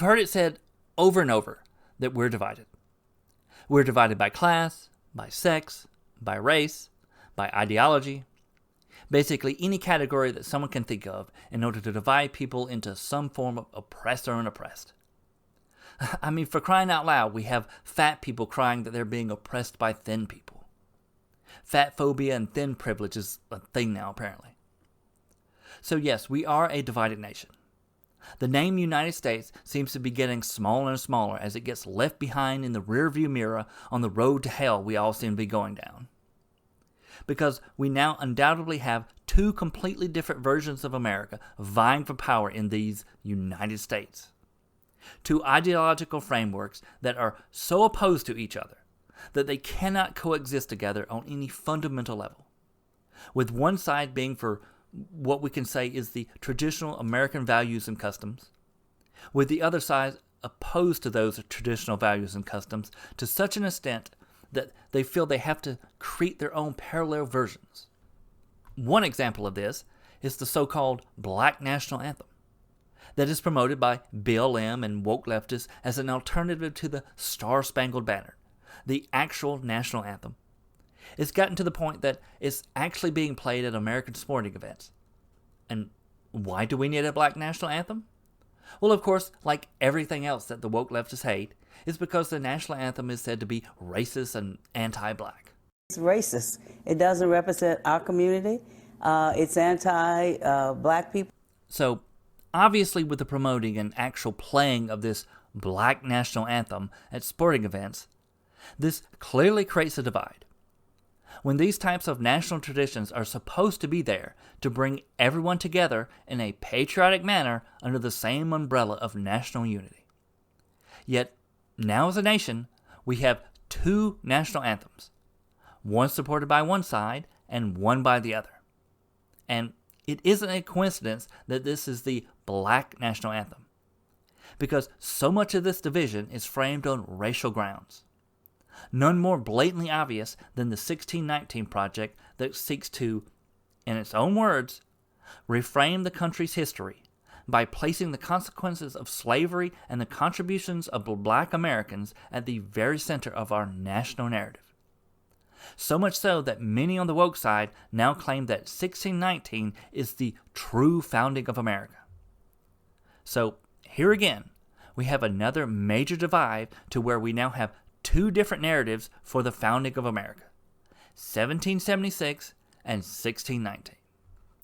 You've heard it said over and over that we're divided. We're divided by class, by sex, by race, by ideology. Basically, any category that someone can think of in order to divide people into some form of oppressor and oppressed. I mean, for crying out loud, we have fat people crying that they're being oppressed by thin people. Fat phobia and thin privilege is a thing now, apparently. So yes, we are a divided nation. The name United States seems to be getting smaller and smaller as it gets left behind in the rearview mirror on the road to hell we all seem to be going down. Because we now undoubtedly have two completely different versions of America vying for power in these United States. Two ideological frameworks that are so opposed to each other that they cannot coexist together on any fundamental level. With one side being for what we can say is the traditional American values and customs, with the other side opposed to those traditional values and customs to such an extent that they feel they have to create their own parallel versions. One example of this is the so-called Black National Anthem that is promoted by BLM and woke leftists as an alternative to the Star-Spangled Banner, the actual national anthem. It's gotten to the point that it's actually being played at American sporting events. And why do we need a black national anthem? Well, of course, like everything else that the woke leftists hate, it's because the national anthem is said to be racist and anti-black. It's racist. It doesn't represent our community. It's anti-black people. So, obviously with the promoting and actual playing of this black national anthem at sporting events, this clearly creates a divide. When these types of national traditions are supposed to be there to bring everyone together in a patriotic manner under the same umbrella of national unity. Yet, now as a nation, we have two national anthems, one supported by one side and one by the other. And it isn't a coincidence that this is the Black National Anthem, because so much of this division is framed on racial grounds. None more blatantly obvious than the 1619 Project that seeks to, in its own words, reframe the country's history by placing the consequences of slavery and the contributions of black Americans at the very center of our national narrative. So much so that many on the woke side now claim that 1619 is the true founding of America. So here again, we have another major divide to where we now have two different narratives for the founding of America, 1776 and 1619.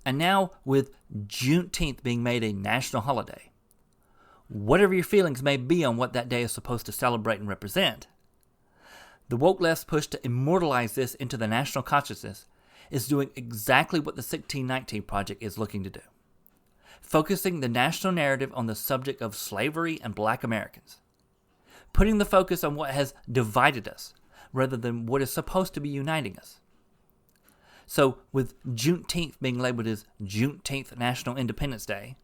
And now with Juneteenth being made a national holiday, whatever your feelings may be on what that day is supposed to celebrate and represent, the woke left's push to immortalize this into the national consciousness is doing exactly what the 1619 Project is looking to do, focusing the national narrative on the subject of slavery and black Americans, putting the focus on what has divided us rather than what is supposed to be uniting us. So with Juneteenth being labeled as Juneteenth National Independence Day,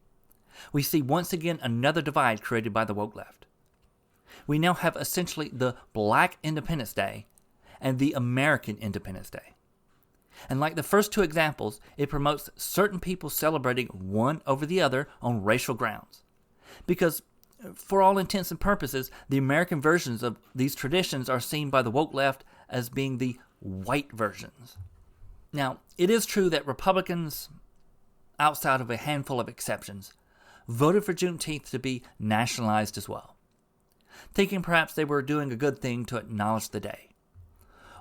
we see once again another divide created by the woke left. We now have essentially the Black Independence Day and the American Independence Day. And like the first two examples, it promotes certain people celebrating one over the other on racial grounds. Because for all intents and purposes, the American versions of these traditions are seen by the woke left as being the white versions. Now, it is true that Republicans, outside of a handful of exceptions, voted for Juneteenth to be nationalized as well, thinking perhaps they were doing a good thing to acknowledge the day,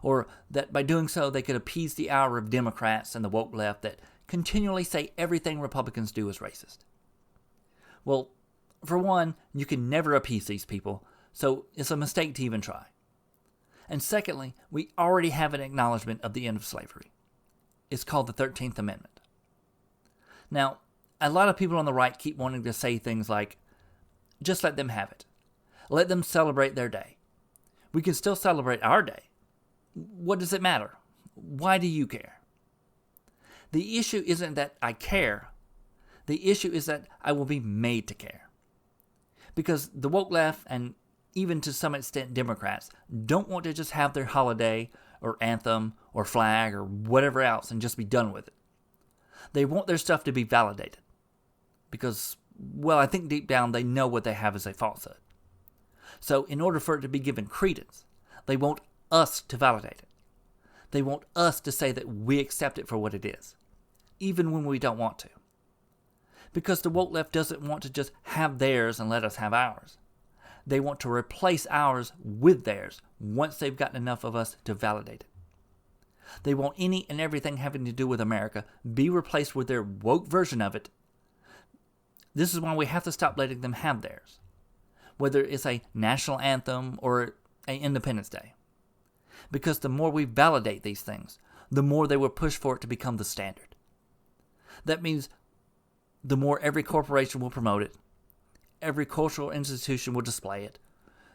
or that by doing so they could appease the ire of Democrats and the woke left that continually say everything Republicans do is racist. Well, for one, you can never appease these people, so it's a mistake to even try. And secondly, we already have an acknowledgement of the end of slavery. It's called the 13th Amendment. Now, a lot of people on the right keep wanting to say things like, just let them have it. Let them celebrate their day. We can still celebrate our day. What does it matter? Why do you care? The issue isn't that I care. The issue is that I will be made to care. Because the woke left, and even to some extent Democrats, don't want to just have their holiday or anthem or flag or whatever else and just be done with it. They want their stuff to be validated. Because well, I think deep down they know what they have is a falsehood. So in order for it to be given credence, they want us to validate it. They want us to say that we accept it for what it is, even when we don't want to. Because the woke left doesn't want to just have theirs and let us have ours. They want to replace ours with theirs once they've gotten enough of us to validate it. They want any and everything having to do with America be replaced with their woke version of it. This is why we have to stop letting them have theirs, whether it's a national anthem or an Independence Day. Because the more we validate these things, the more they will push for it to become the standard. That means the more every corporation will promote it, every cultural institution will display it,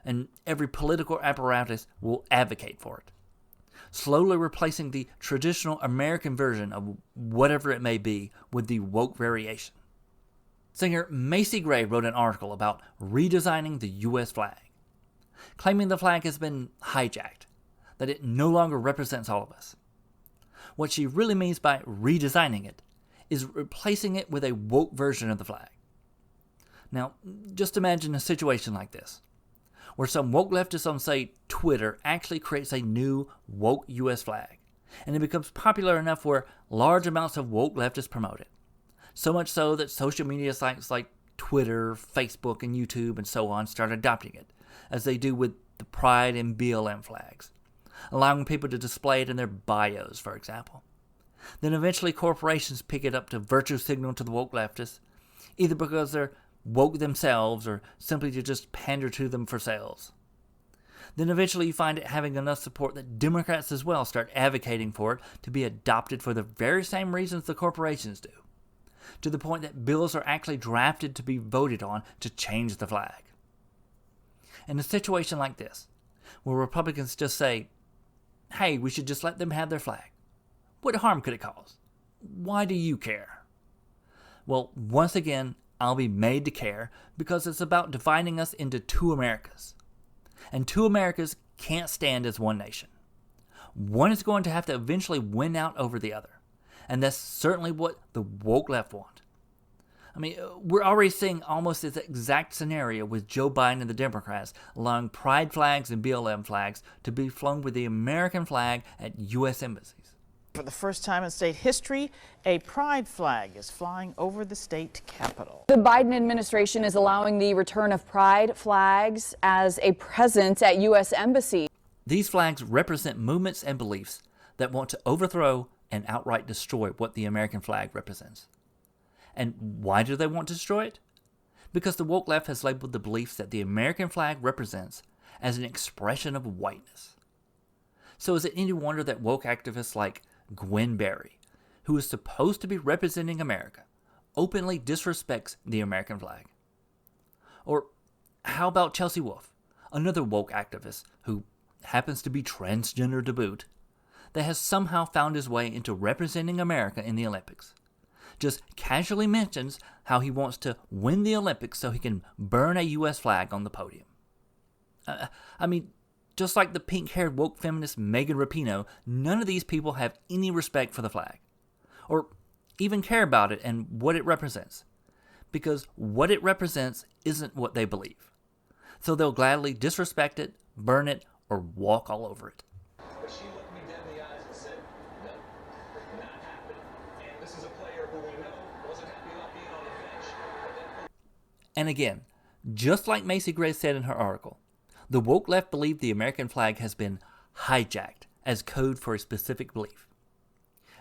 and every political apparatus will advocate for it, slowly replacing the traditional American version of whatever it may be with the woke variation. Singer Macy Gray wrote an article about redesigning the U.S. flag, claiming the flag has been hijacked, that it no longer represents all of us. What she really means by redesigning it is replacing it with a woke version of the flag. Now, just imagine a situation like this, where some woke leftist on, say, Twitter actually creates a new woke U.S. flag, and it becomes popular enough where large amounts of woke leftists promote it. So much so that social media sites like Twitter, Facebook, and YouTube, and so on start adopting it, as they do with the Pride and BLM flags, allowing people to display it in their bios, for example. Then eventually corporations pick it up to virtue signal to the woke leftists, either because they're woke themselves or simply to just pander to them for sales. Then eventually you find it having enough support that Democrats as well start advocating for it to be adopted for the very same reasons the corporations do, to the point that bills are actually drafted to be voted on to change the flag. In a situation like this, where Republicans just say, hey, we should just let them have their flag, what harm could it cause? Why do you care? Well, once again, I'll be made to care because it's about dividing us into two Americas. And two Americas can't stand as one nation. One is going to have to eventually win out over the other. And that's certainly what the woke left want. I mean, we're already seeing almost this exact scenario with Joe Biden and the Democrats allowing pride flags and BLM flags to be flown with the American flag at U.S. embassies. For the first time in state history, a pride flag is flying over the state capitol. The Biden administration is allowing the return of pride flags as a presence at U.S. embassies. These flags represent movements and beliefs that want to overthrow and outright destroy what the American flag represents. And why do they want to destroy it? Because the woke left has labeled the beliefs that the American flag represents as an expression of whiteness. So is it any wonder that woke activists like Gwen Berry, who is supposed to be representing America, openly disrespects the American flag? Or how about Chelsea Wolfe, another woke activist who happens to be transgender to boot, that has somehow found his way into representing America in the Olympics? Just casually mentions how he wants to win the Olympics so he can burn a U.S. flag on the podium. I mean, just like the pink-haired woke feminist Megan Rapinoe, none of these people have any respect for the flag, or even care about it and what it represents, because what it represents isn't what they believe. So they'll gladly disrespect it, burn it, or walk all over it. But she looked me dead in the eyes and said, no, not happening. And this is a player who we know wasn't happy about being on the bench. And again, just like Macy Gray said in her article, the woke left believe the American flag has been hijacked as code for a specific belief.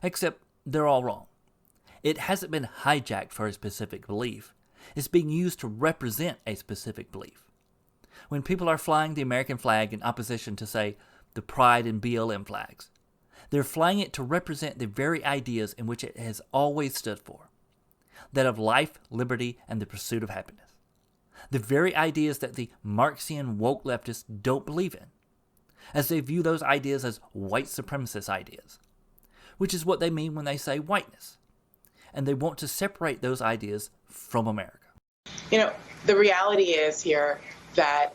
Except they're all wrong. It hasn't been hijacked for a specific belief. It's being used to represent a specific belief. When people are flying the American flag in opposition to, say, the Pride and BLM flags, they're flying it to represent the very ideas in which it has always stood for, that of life, liberty, and the pursuit of happiness. The very ideas that the Marxian woke leftists don't believe in, as they view those ideas as white supremacist ideas, which is what they mean when they say whiteness. And they want to separate those ideas from America. You know, the reality is here that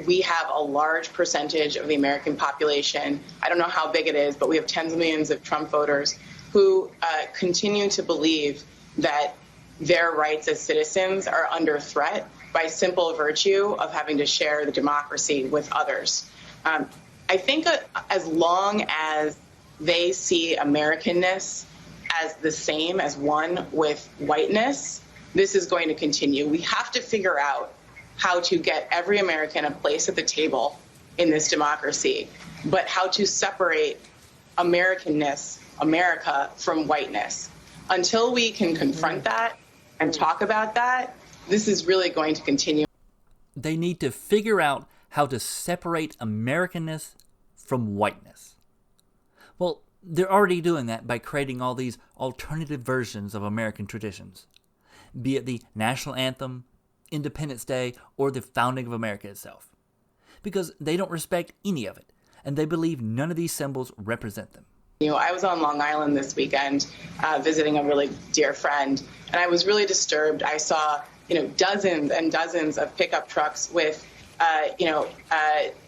we have a large percentage of the American population. I don't know how big it is, but we have tens of millions of Trump voters who continue to believe that their rights as citizens are under threat by simple virtue of having to share the democracy with others. I think as long as they see Americanness as the same as one with whiteness, this is going to continue. We have to figure out how to get every American a place at the table in this democracy, but how to separate Americanness, America, from whiteness. Until we can confront that and talk about that, this is really going to continue. They need to figure out how to separate Americanness from whiteness. Well, they're already doing that by creating all these alternative versions of American traditions, be it the national anthem, Independence Day, or the founding of America itself, because they don't respect any of it, and they believe none of these symbols represent them. I was on Long Island this weekend visiting a really dear friend, and I was really disturbed. I saw, dozens and dozens of pickup trucks with,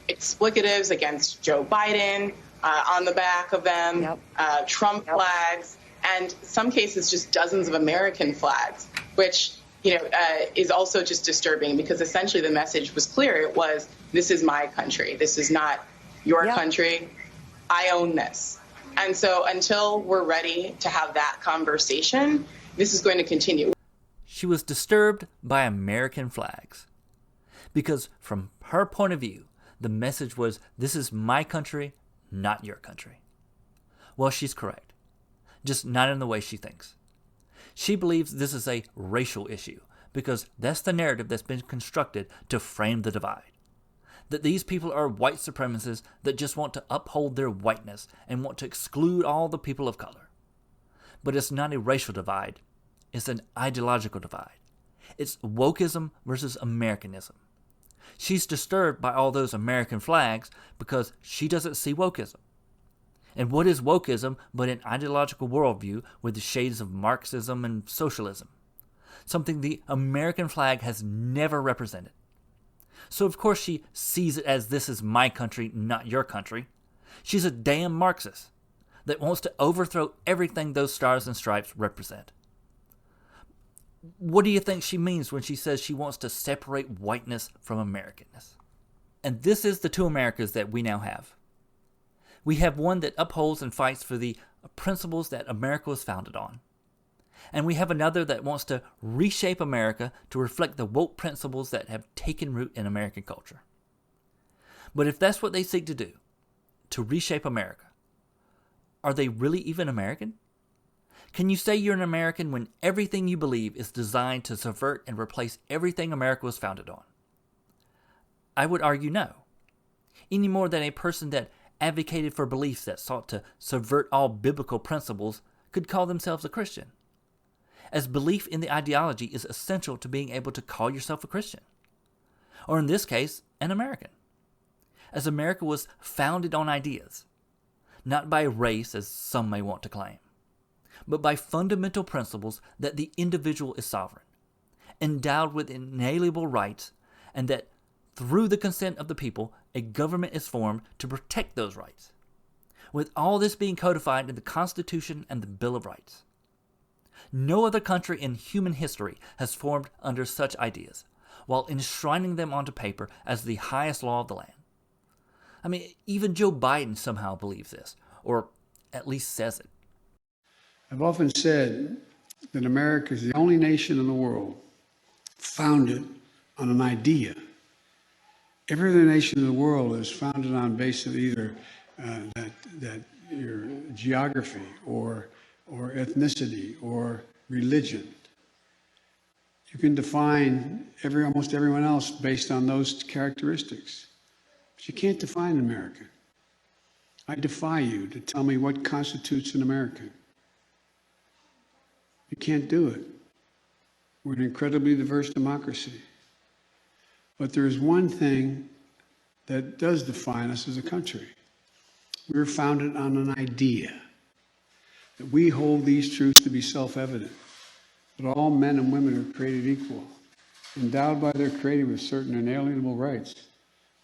explicatives against Joe Biden on the back of them, Trump flags, and some cases just dozens of American flags, which, is also just disturbing because essentially the message was clear. It was, this is my country. This is not your country. I own this. And so until we're ready to have that conversation, this is going to continue. She was disturbed by American flags because from her point of view, the message was, this is my country, not your country. Well, she's correct, just not in the way she thinks. She believes this is a racial issue because that's the narrative that's been constructed to frame the divide. That these people are white supremacists that just want to uphold their whiteness and want to exclude all the people of color. But it's not a racial divide. It's an ideological divide. It's wokeism versus Americanism. She's disturbed by all those American flags because she doesn't see wokeism. And what is wokeism but an ideological worldview with the shades of Marxism and socialism? Something the American flag has never represented. So of course she sees it as, this is my country, not your country. She's a damn Marxist that wants to overthrow everything those stars and stripes represent. What do you think she means when she says she wants to separate whiteness from Americanness? And this is the two Americas that we now have. We have one that upholds and fights for the principles that America was founded on. And we have another that wants to reshape America to reflect the woke principles that have taken root in American culture. But if that's what they seek to do, to reshape America, are they really even American? Can you say you're an American when everything you believe is designed to subvert and replace everything America was founded on? I would argue no. Any more than a person that advocated for beliefs that sought to subvert all biblical principles could call themselves a Christian, as belief in the ideology is essential to being able to call yourself a Christian, or in this case, an American, as America was founded on ideas, not by race as some may want to claim, but by fundamental principles that the individual is sovereign, endowed with inalienable rights, and that through the consent of the people, a government is formed to protect those rights, with all this being codified in the Constitution and the Bill of Rights. No other country in human history has formed under such ideas, while enshrining them onto paper as the highest law of the land. I mean, even Joe Biden somehow believes this, or at least says it. I've often said that America is the only nation in the world founded on an idea. Every other nation in the world is founded on basis of either that your geography or ethnicity or religion. You can define almost everyone else based on those characteristics, but you can't define America. I defy you to tell me what constitutes an American. You can't do it. We're an incredibly diverse democracy. But there is one thing that does define us as a country. We were founded on an idea that we hold these truths to be self-evident, that all men and women are created equal, endowed by their Creator with certain inalienable rights,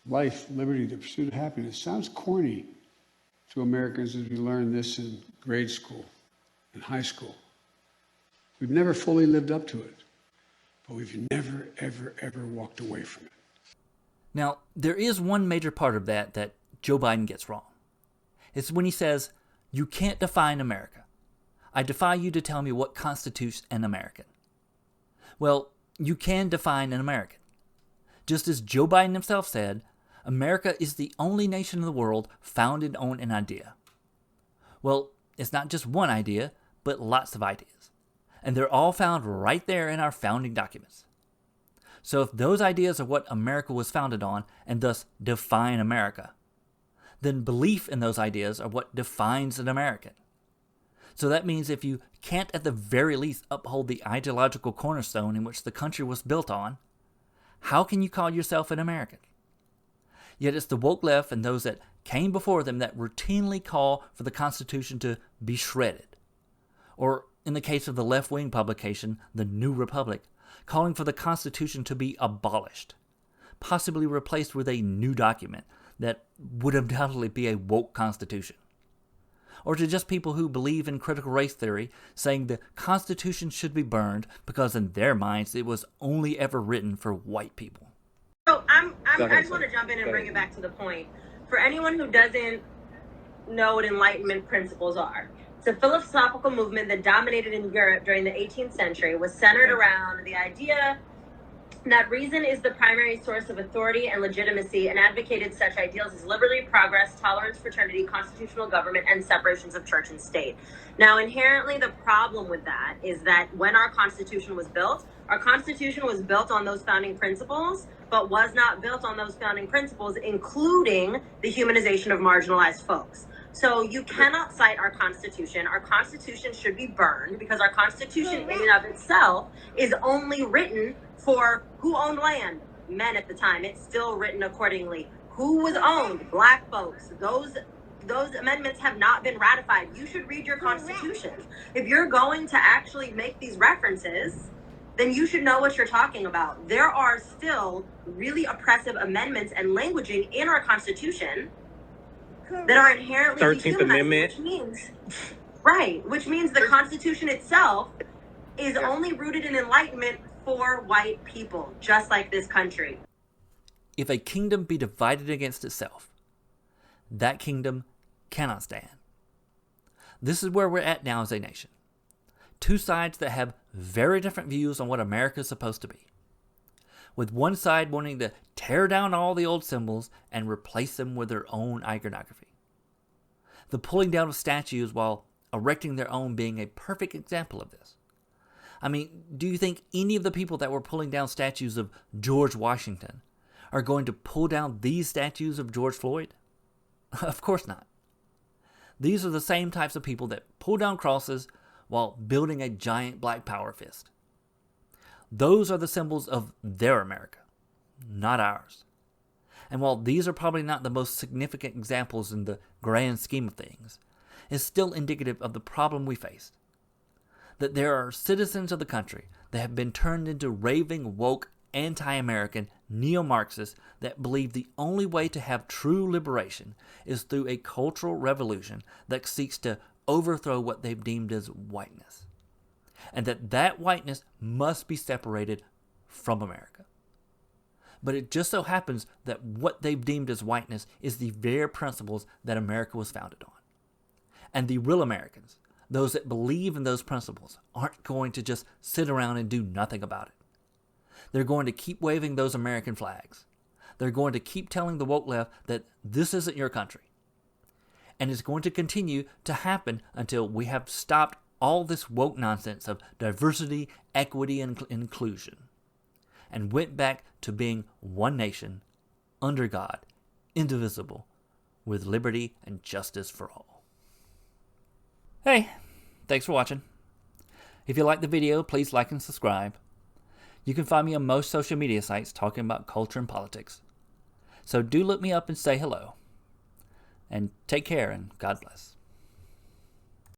life, liberty, the pursuit of happiness. Sounds corny to Americans as we learn this in grade school and high school. We've never fully lived up to it, but we've never, ever, ever walked away from it. Now, there is one major part of that Joe Biden gets wrong. It's when he says, "You can't define America. I defy you to tell me what constitutes an American." Well, you can define an American. Just as Joe Biden himself said, America is the only nation in the world founded on an idea. Well, it's not just one idea, but lots of ideas. And they're all found right there in our founding documents. So if those ideas are what America was founded on, and thus define America, then belief in those ideas are what defines an American. So that means if you can't at the very least uphold the ideological cornerstone in which the country was built on, how can you call yourself an American? Yet it's the woke left and those that came before them that routinely call for the Constitution to be shredded. Or in the case of the left-wing publication, The New Republic, calling for the Constitution to be abolished, possibly replaced with a new document that would undoubtedly be a woke constitution. Or to just people who believe in critical race theory, saying the Constitution should be burned because in their minds it was only ever written for white people. So I just want to jump in and bring it back to the point. For anyone who doesn't know what Enlightenment principles are, it's a philosophical movement that dominated in Europe during the 18th century, was centered around the idea that reason is the primary source of authority and legitimacy, and advocated such ideals as liberty, progress, tolerance, fraternity, constitutional government, and separations of church and state. Now, inherently, the problem with that is that when our Constitution was built on those founding principles, but was not built on those founding principles, including the humanization of marginalized folks. So you cannot cite our Constitution. Our Constitution should be burned because our Constitution in and of itself is only written for who owned land? Men at the time. It's still written accordingly. Who was owned? Black folks. Those amendments have not been ratified. You should read your Constitution. If you're going to actually make these references, then you should know what you're talking about. There are still really oppressive amendments and languaging in our Constitution that are inherently 13th Amendment. Which means the Constitution itself is only rooted in enlightenment for white people, just like this country. If a kingdom be divided against itself, that kingdom cannot stand. This is where we're at now as a nation. Two sides that have very different views on what America is supposed to be. With one side wanting to tear down all the old symbols and replace them with their own iconography. The pulling down of statues while erecting their own being a perfect example of this. I mean, do you think any of the people that were pulling down statues of George Washington are going to pull down these statues of George Floyd? Of course not. These are the same types of people that pull down crosses while building a giant black power fist. Those are the symbols of their America, not ours. And while these are probably not the most significant examples in the grand scheme of things, it's still indicative of the problem we face. That there are citizens of the country that have been turned into raving, woke, anti-American neo-Marxists that believe the only way to have true liberation is through a cultural revolution that seeks to overthrow what they've deemed as whiteness. And that whiteness must be separated from America. But it just so happens that what they've deemed as whiteness is the very principles that America was founded on. And the real Americans, those that believe in those principles, aren't going to just sit around and do nothing about it. They're going to keep waving those American flags. They're going to keep telling the woke left that this isn't your country. And it's going to continue to happen until we have stopped all this woke nonsense of diversity, equity, and inclusion, and went back to being one nation, under God, indivisible, with liberty and justice for all. Hey, thanks for watching. If you liked the video, please like and subscribe. You can find me on most social media sites talking about culture and politics. So do look me up and say hello. And take care and God bless.